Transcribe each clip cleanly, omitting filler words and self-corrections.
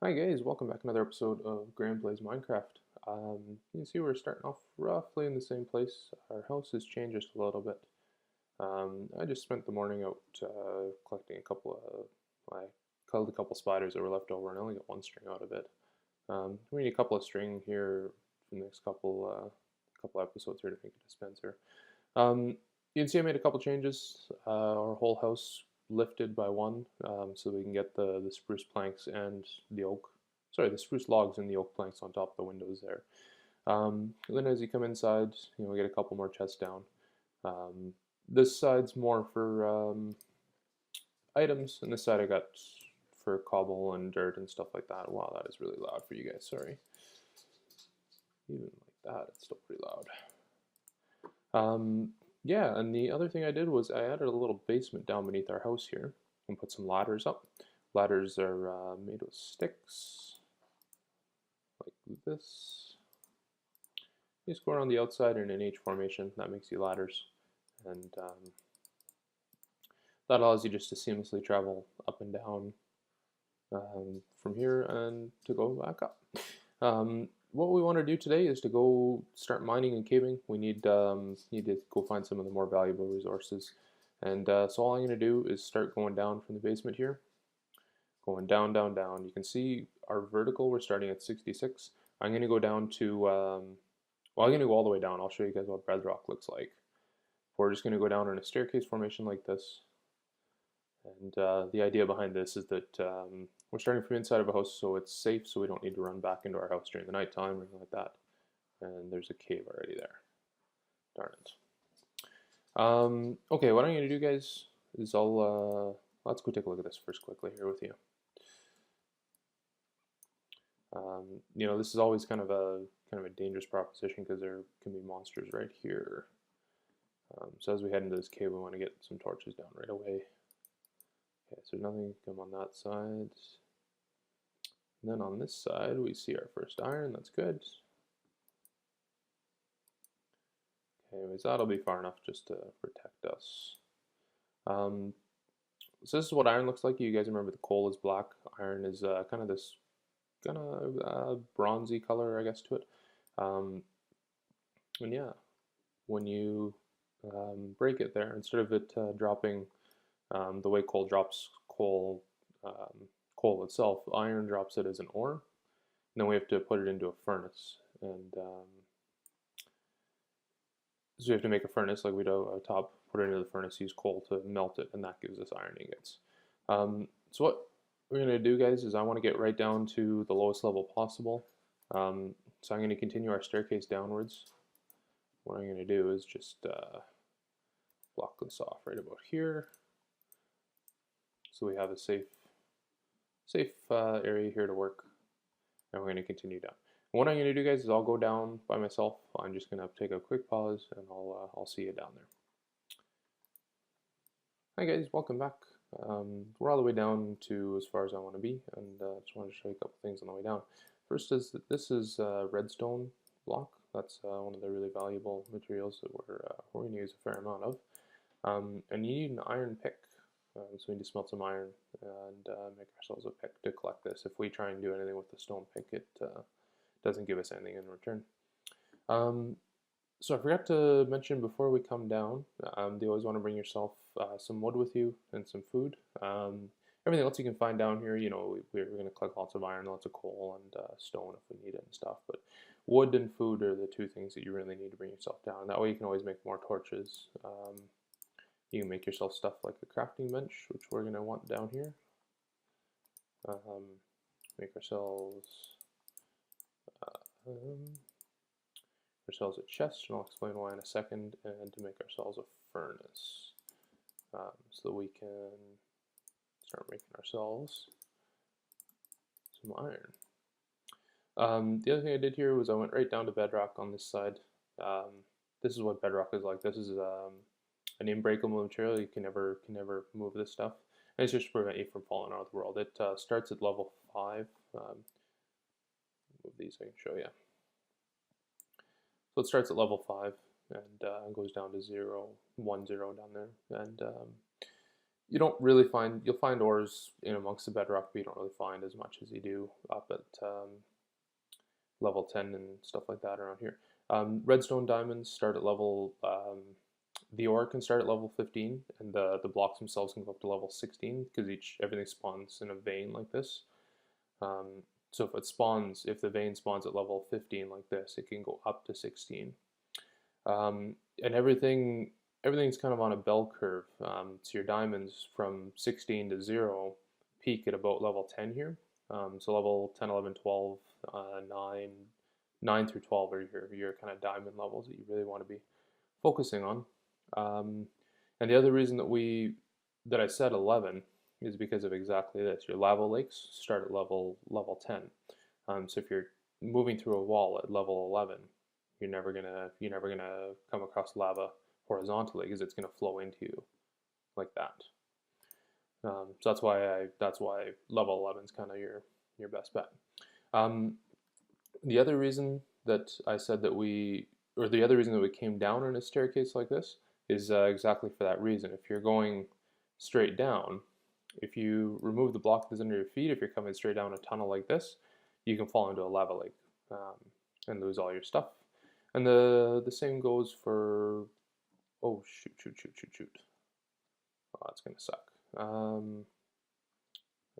Hi guys, welcome back to another episode of Graham Plays Minecraft. You can see we're starting off roughly in the same place. Our house has changed just a little bit. I just spent the morning out collecting a couple of, I killed a couple spiders that were left over and I only got one string out of it. We need a couple of string here for the next couple episodes here to make a dispenser. Um, you can see I made a couple changes. Our whole house lifted by one, so we can get the spruce planks and the spruce logs and the oak planks on top of the windows there. And then as you come inside, we get a couple more chests down. Um, this side's more for items, and this side I got for cobble and dirt and stuff like that. Wow, that is really loud for you guys. Sorry. Even like that, it's still pretty loud. Yeah, and the other thing I did was I added a little basement down beneath our house here and put some ladders up. Ladders are made with sticks, like this. You just go around the outside in an H formation. That makes you ladders. And that allows you just to seamlessly travel up and down from here and to go back up. What we want to do today is to go start mining and caving. We need to go find some of the more valuable resources. And so all I'm going to do is start going down from the basement here, going down, down, down. You can see our vertical, we're starting at 66. I'm going to go down to, well, I'm going to go all the way down. I'll show you guys what bedrock looks like. We're just going to go down in a staircase formation like this. And the idea behind this is that we're starting from inside of a house, so it's safe, so we don't need to run back into our house during the nighttime or anything like that. And there's a cave already there. Darn it. Okay, what I'm going to do, guys, is let's go take a look at this first quickly here with you. This is always kind of a dangerous proposition because there can be monsters right here. So as we head into this cave, we want to get some torches down right away. Okay, so nothing come on that side. And then on this side, we see our first iron. That's good. Okay, anyways, that'll be far enough just to protect us. So this is what iron looks like. You guys remember the coal is black. Iron is kind of this bronzy color, I guess, to it. And yeah, when you break it there, instead of it dropping the way coal drops coal itself, iron drops it as an ore. And then we have to put it into a furnace. And so we have to make a furnace like we do a top, put it into the furnace, use coal to melt it, and that gives us iron ingots. So what we're going to do, guys, is I want to get right down to the lowest level possible. So I'm going to continue our staircase downwards. What I'm going to do is just block this off right about here. So we have a safe area here to work. And we're going to continue down. And what I'm going to do, guys, is I'll go down by myself. I'm just going to take a quick pause, and I'll see you down there. Hi guys, welcome back. We're all the way down to as far as I want to be, and just wanted to show you a couple things on the way down. First is that this is redstone block. That's one of the really valuable materials that we're going to use a fair amount of. And you need an iron pick. So we need to smelt some iron and make ourselves a pick to collect this. If we try and do anything with the stone pick, it doesn't give us anything in return. So I forgot to mention before we come down, you always want to bring yourself some wood with you and some food. Everything else you can find down here, we're going to collect lots of iron, lots of coal, and stone if we need it and stuff. But wood and food are the two things that you really need to bring yourself down. That way you can always make more torches. You can make yourself stuff like a crafting bench, which we're going to want down here. Make ourselves a chest, and I'll explain why in a second, and to make ourselves a furnace, so that we can start making ourselves some iron. The other thing I did here was I went right down to bedrock on this side. This is what bedrock is like. This is an unbreakable material. You can never move this stuff. And it's just to prevent you from falling out of the world. It starts at level 5. Move these so I can show you. So it starts at level 5 and goes down to 0, 1, 0 down there. And you don't really find, you'll find ores in amongst the bedrock, but you don't really find as much as you do up at level 10 and stuff like that around here. Redstone diamonds start at level, the ore can start at level 15, and the blocks themselves can go up to level 16 because everything spawns in a vein like this. Um, so if the vein spawns at level 15 like this, it can go up to 16. And everything's kind of on a bell curve. So your diamonds from 16 to 0 peak at about level 10 here. So level 10, 11, 12, 9, 9 through 12 are your kind of diamond levels that you really want to be focusing on. And the other reason that I said 11 is because of exactly this. Your lava lakes start at level 10. So if you're moving through a wall at level 11, you're never gonna come across lava horizontally because it's gonna flow into you like that. So that's why level 11 is kind of your best bet. The other reason that I said that the other reason that we came down in a staircase like this is exactly for that reason. If you're going straight down, if you remove the block that's under your feet, if you're coming straight down a tunnel like this, you can fall into a lava lake and lose all your stuff. And the same goes for, oh shoot. Oh, that's gonna suck. I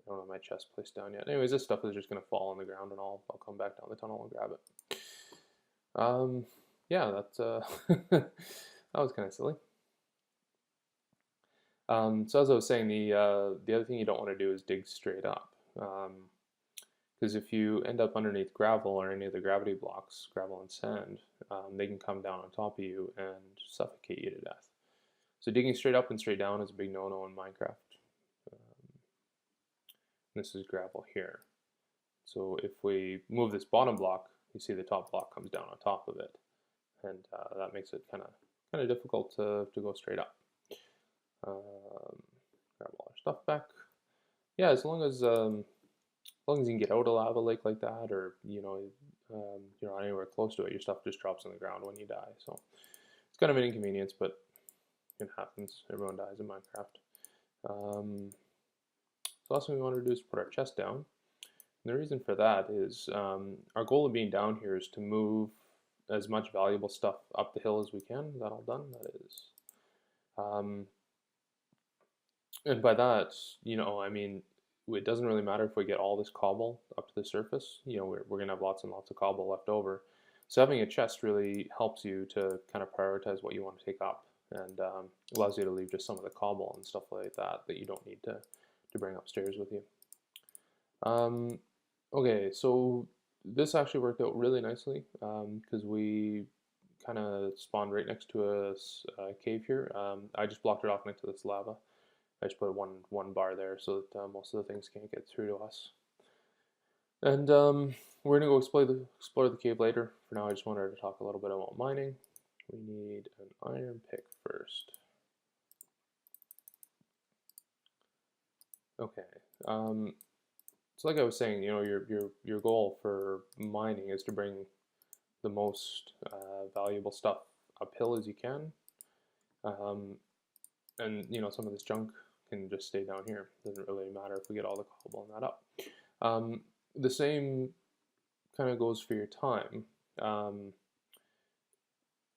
don't have my chest placed down yet. Anyways, this stuff is just gonna fall on the ground, and I'll come back down the tunnel and grab it. Yeah, that's that was kind of silly. So as I was saying, the other thing you don't want to do is dig straight up, because if you end up underneath gravel or any of the gravity blocks, gravel and sand, they can come down on top of you and suffocate you to death. So digging straight up and straight down is a big no-no in Minecraft. This is gravel here. So if we move this bottom block, you see the top block comes down on top of it, and that makes it kind of difficult to go straight up. Grab all our stuff back. Yeah, as long as you can get out of a lava lake like that, or you're not anywhere close to it, your stuff just drops on the ground when you die. So it's kind of an inconvenience, but it happens. Everyone dies in Minecraft. So last thing we want to do is put our chest down. And the reason for that is our goal of being down here is to move as much valuable stuff up the hill as we can. Is that all done? That is. And by that, I mean, it doesn't really matter if we get all this cobble up to the surface. We're going to have lots and lots of cobble left over. So having a chest really helps you to kind of prioritize what you want to take up, and allows you to leave just some of the cobble and stuff like that you don't need to bring upstairs with you. Okay, so this actually worked out really nicely because we kind of spawned right next to a cave here. I just blocked it off next to this lava. I just put one bar there so that most of the things can't get through to us. And we're gonna go explore the cave later. For now, I just wanted to talk a little bit about mining. We need an iron pick first. Okay. So like I was saying, your goal for mining is to bring the most valuable stuff uphill as you can. And some of this junk can just stay down here. Doesn't really matter if we get all the cobble and that up. The same kind of goes for your time.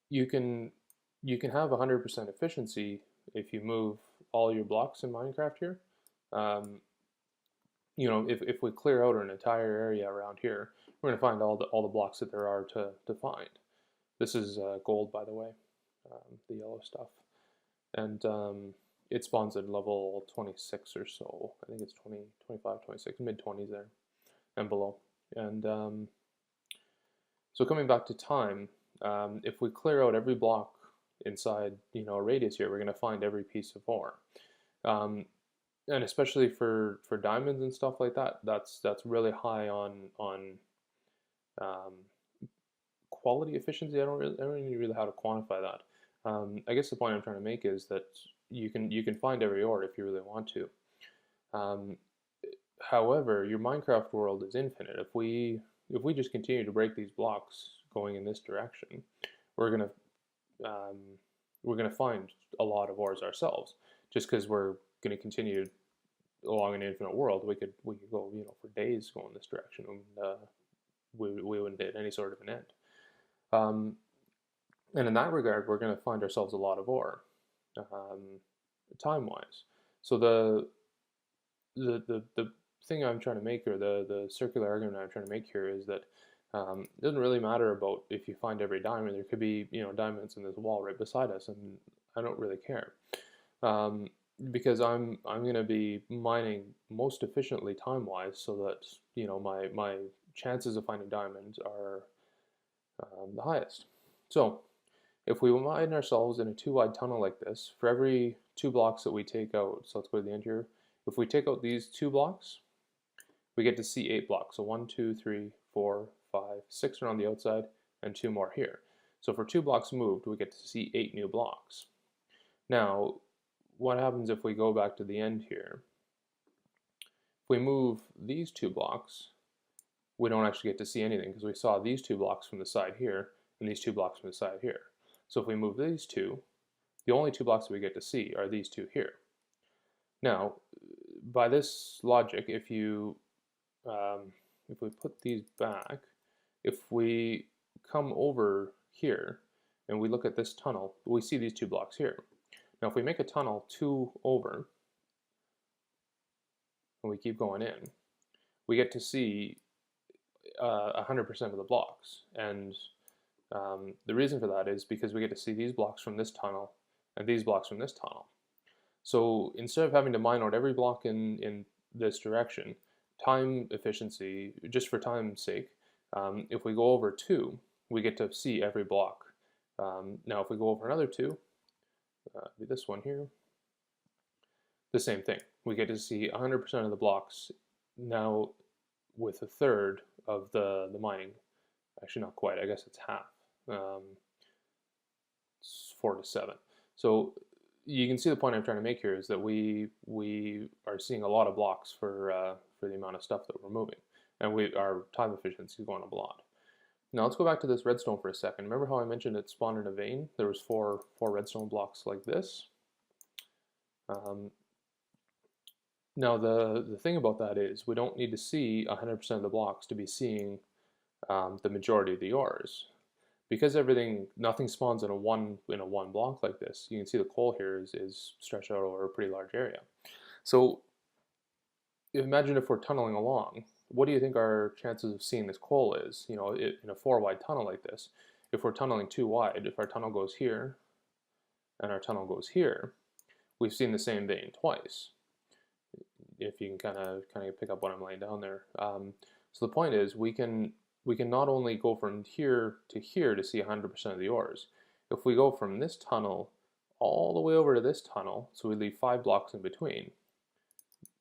You can have 100% efficiency if you move all your blocks in Minecraft here. If we clear out an entire area around here, we're going to find all the blocks that there are to find. This is gold, by the way, the yellow stuff. And it spawns at level 26 or so. I think it's 20, 25, 26, mid-20s there and below. And so coming back to time, if we clear out every block inside a radius here, we're going to find every piece of ore. And especially for diamonds and stuff like that, that's really high on quality efficiency. I don't really know how to quantify that. I guess the point I'm trying to make is that you can find every ore if you really want to. However, your Minecraft world is infinite. If we just continue to break these blocks going in this direction, we're gonna find a lot of ores ourselves, just because we're going to continue along an infinite world, we could go, you know, for days going this direction, and we wouldn't hit any sort of an end. And in that regard, we're going to find ourselves a lot of ore, time-wise. So the thing I'm trying to make, or the circular argument I'm trying to make here, is that it doesn't really matter about if you find every diamond. There could be, you know, diamonds in this wall right beside us, and I don't really care, because I'm going to be mining most efficiently time-wise, so that, you know, my chances of finding diamonds are the highest. So if we mine ourselves in a 2-wide tunnel like this, for every 2 blocks that we take out, so let's go to the end here, if we take out these 2 blocks, we get to see 8 blocks. So 1, 2, 3, 4, 5, 6 are on the outside, and 2 more here. So for 2 blocks moved, we get to see 8 new blocks. Now, what happens if we go back to the end here? If we move these 2 blocks, we don't actually get to see anything, because we saw these 2 blocks from the side here, and these 2 blocks from the side here. So if we move these 2, the only 2 blocks that we get to see are these 2 here. Now, by this logic, if we put these back, if we come over here and we look at this tunnel, we see these 2 blocks here. Now, if we make a tunnel 2 over and we keep going in, we get to see 100% of the blocks. And the reason for that is because we get to see these blocks from this tunnel and these blocks from this tunnel. So instead of having to mine out every block in this direction, time efficiency, just for time's sake, if we go over 2, we get to see every block. Now if we go over another 2, be this one here, the same thing. We get to see 100% of the blocks now with a third of the mining. Actually, not quite. I guess it's half. It's 4 to 7. So you can see the point I'm trying to make here is that we are seeing a lot of blocks for the amount of stuff that we're moving, and our time efficiency is going up a lot. Now let's go back to this redstone for a second. Remember how I mentioned it spawned in a vein? There was four redstone blocks like this. Now the thing about that is we don't need to see 100% of the blocks to be seeing the majority of the ores. Because nothing spawns in a one block like this. You can see the coal here is stretched out over a pretty large area. So imagine if we're tunneling along. What do you think our chances of seeing this coal is? You know, in a 4-wide tunnel like this. If we're tunneling 2 wide, if our tunnel goes here and our tunnel goes here, we've seen the same vein twice. If you can kind of pick up what I'm laying down there. So the point is, we can not only go from here to see 100% of the ores. If we go from this tunnel all the way over to this tunnel, so we leave 5 blocks in between,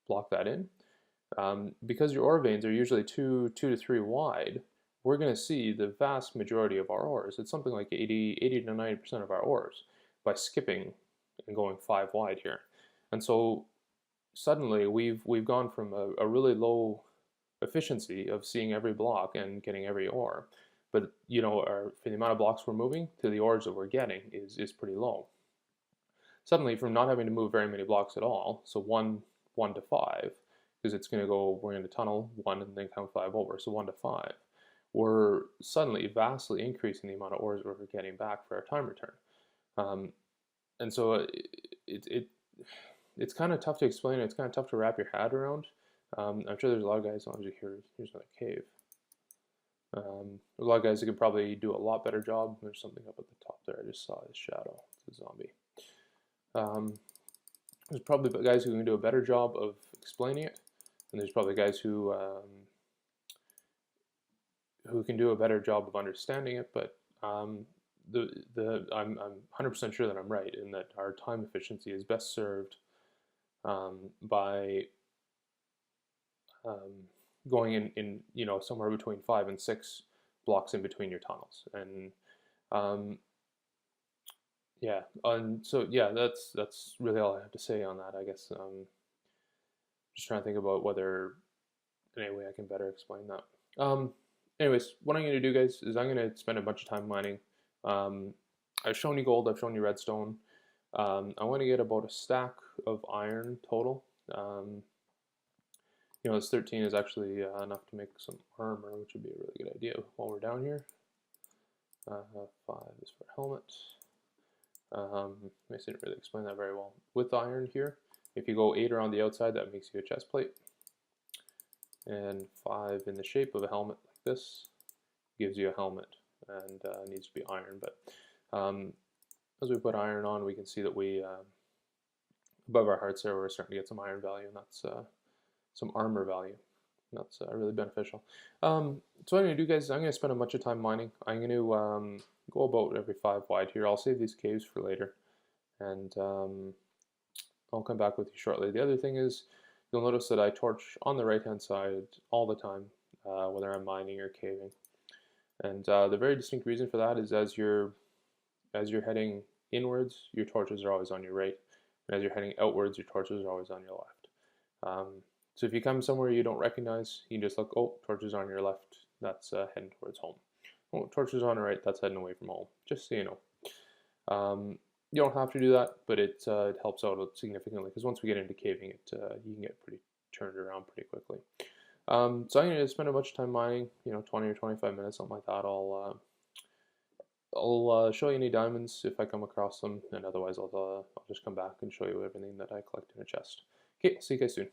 block that in. Because your ore veins are usually 2 to 3 wide, we're going to see the vast majority of our ores. It's something like 80 to 90% of our ores by skipping and going 5 wide here. And so suddenly we've gone from a really low efficiency of seeing every block and getting every ore, but you know, for the amount of blocks we're moving to the ores that we're getting is pretty low. Suddenly, from not having to move very many blocks at all, so 1 to 5, because it's going to go, we're going to tunnel 1 and then count 5 over, so 1 to 5, we're suddenly vastly increasing the amount of ores we're getting back for our time return. And so it's kind of tough to explain. It's kind of tough to wrap your head around. I'm sure there's a lot of guys. Here's another cave. There's a lot of guys that could probably do a lot better job. There's something up at the top there. I just saw his shadow. It's a zombie. There's probably guys who can do a better job of explaining it, and there's probably guys who can do a better job of understanding it. But I'm 100% sure that I'm right in that our time efficiency is best served by going in you know, somewhere between 5 and 6 blocks in between your tunnels. And yeah, and so yeah, that's really all I have to say on that, I guess. Just trying to think about whether any way I can better explain that. Anyways, what I'm going to do, guys, is I'm going to spend a bunch of time mining. I've shown you gold, I've shown you redstone. I want to get about a stack of iron total. This 13 is actually enough to make some armor, which would be a really good idea while we're down here. 5 is for helmet. I didn't really explain that very well. With iron here, if you go 8 around the outside, that makes you a chest plate. And 5 in the shape of a helmet like this gives you a helmet, and needs to be iron. But as we put iron on, we can see that we, above our hearts there, we're starting to get some iron value, and that's some armor value. That's really beneficial. So what I'm going to do, guys, is I'm going to spend a bunch of time mining. I'm going to go about every 5 wide here. I'll save these caves for later, and I'll come back with you shortly. The other thing is, you'll notice that I torch on the right-hand side all the time, whether I'm mining or caving. And the very distinct reason for that is as you're heading inwards, your torches are always on your right, and as you're heading outwards, your torches are always on your left. So if you come somewhere you don't recognize, you can just look, oh, torches on your left, that's heading towards home. Oh, torches on the right, that's heading away from home, just so you know. You don't have to do that, but it helps out significantly, because once we get into caving, you can get pretty turned around pretty quickly. So I'm going to spend a bunch of time mining, 20 or 25 minutes, something like that. I'll show you any diamonds if I come across them, and otherwise I'll just come back and show you everything that I collect in a chest. Okay, see you guys soon.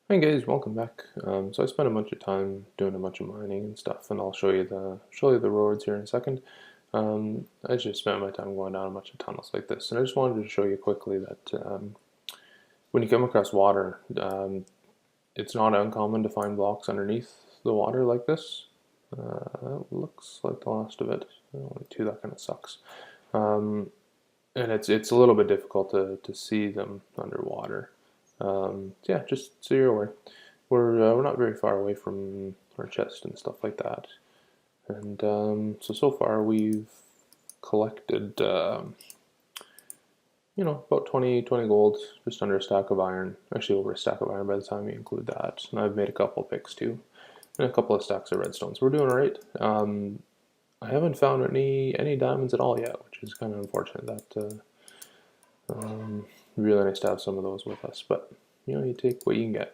Hi guys, welcome back. So I spent a bunch of time doing a bunch of mining and stuff, and I'll show you the roads here in a second. I just spent my time going down a bunch of tunnels like this, and I just wanted to show you quickly that when you come across water, it's not uncommon to find blocks underneath the water like this. That looks like the last of it. Only 2, that kind of sucks. And it's a little bit difficult to see them underwater. Yeah, just so you're aware, we're not very far away from our chest and stuff like that. And so far we've collected, about 20 gold, just under a stack of iron. Actually, over a stack of iron by the time you include that. And I've made a couple picks too, and a couple of stacks of redstone. So we're doing all right. I haven't found any diamonds at all yet, which is kind of unfortunate. That really nice to have some of those with us, but you take what you can get.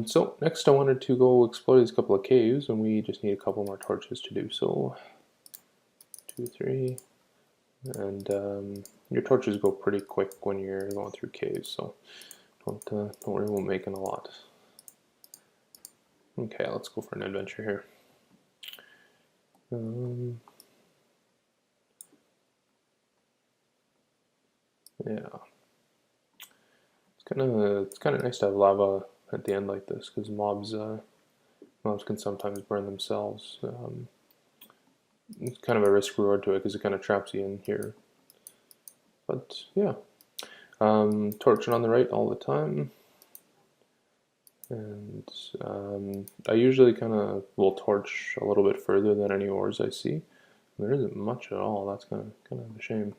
So next I wanted to go explore these couple of caves, and we just need a couple more torches to do so. 2, 3, and your torches go pretty quick when you're going through caves, so don't worry about making a lot. Okay, let's go for an adventure here. Yeah, it's kind of nice to have lava at the end like this, because mobs can sometimes burn themselves. It's kind of a risk reward to it, because it kind of traps you in here. But yeah, torching on the right all the time, and I usually kind of will torch a little bit further than any ores I see. There isn't much at all. That's kind of a shame.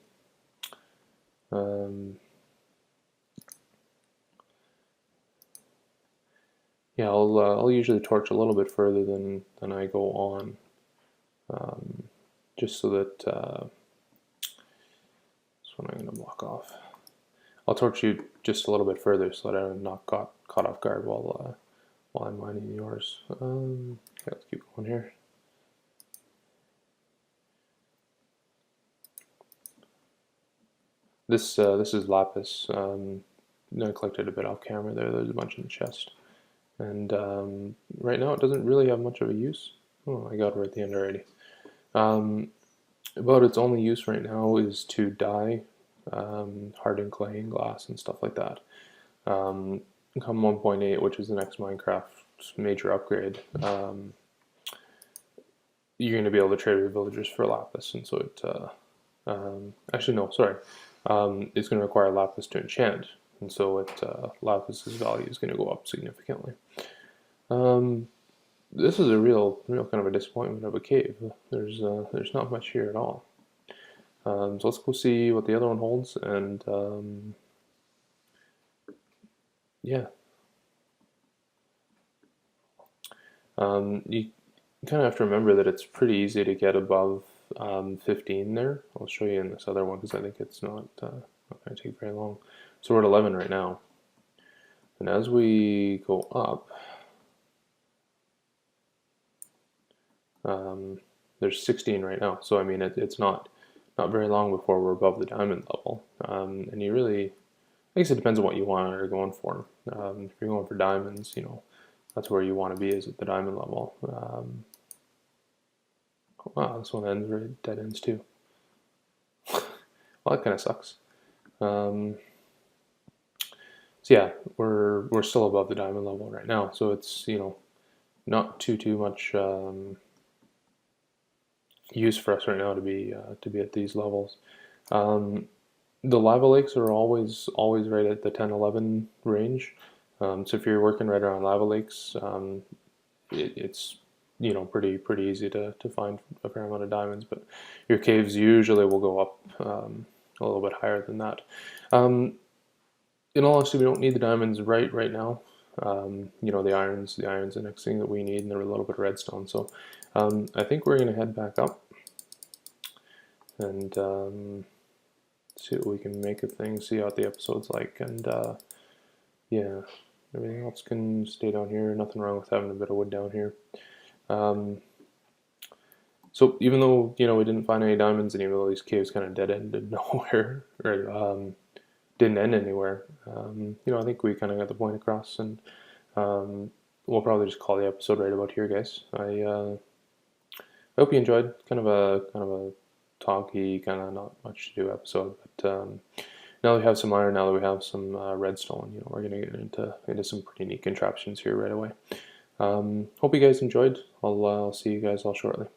Yeah, I'll usually torch a little bit further than I go on, just so that this one I'm going to block off. I'll torch you just a little bit further so that I'm not caught off guard while I'm mining the ores. Okay, let's keep going here. This is lapis. I collected a bit off camera there. There's a bunch in the chest. And right now it doesn't really have much of a use. Oh, I got it right at the end already. But its only use right now is to dye hardened clay and glass and stuff like that. Come 1.8, which is the next Minecraft major upgrade, you're going to be able to trade with villagers for lapis, and so it actually no, sorry, it's going to require lapis to enchant, and so lapis's value is going to go up significantly. This is a real kind of a disappointment of a cave. There's not much here at all. So let's go see what the other one holds, and yeah. You kind of have to remember that it's pretty easy to get above 15 there. I'll show you in this other one because I think it's not going to take very long. So we're at 11 right now. And as we go up, there's 16 right now. So I mean, it's not very long before we're above the diamond level. And you really, I guess it depends on what you want or going for. If you're going for diamonds, you know, that's where you want to be, is at the diamond level. Wow, this one ends right, dead ends too. Well, that kind of sucks. So yeah, we're still above the diamond level right now. So it's, you know, not too much use for us right now to be at these levels. The lava lakes are always right at the 10-11 range. So if you're working right around lava lakes, it's, you know, pretty easy to find a fair amount of diamonds. But your caves usually will go up a little bit higher than that. In all honesty, we don't need the diamonds right now. You know, the iron's the next thing that we need, and a little bit of redstone. So I think we're gonna head back up and see what we can make of things, see what the episode's like, and yeah, everything else can stay down here. Nothing wrong with having a bit of wood down here. So even though, you know, we didn't find any diamonds, and even though these caves kind of dead-ended nowhere, or didn't end anywhere, you know, I think we kind of got the point across, and we'll probably just call the episode right about here, guys. I hope you enjoyed kind of a talky, kind of not much to do episode, but now that we have some iron, now that we have some redstone, you know, we're gonna get into some pretty neat contraptions here right away. Hope you guys enjoyed. I'll see you guys all shortly.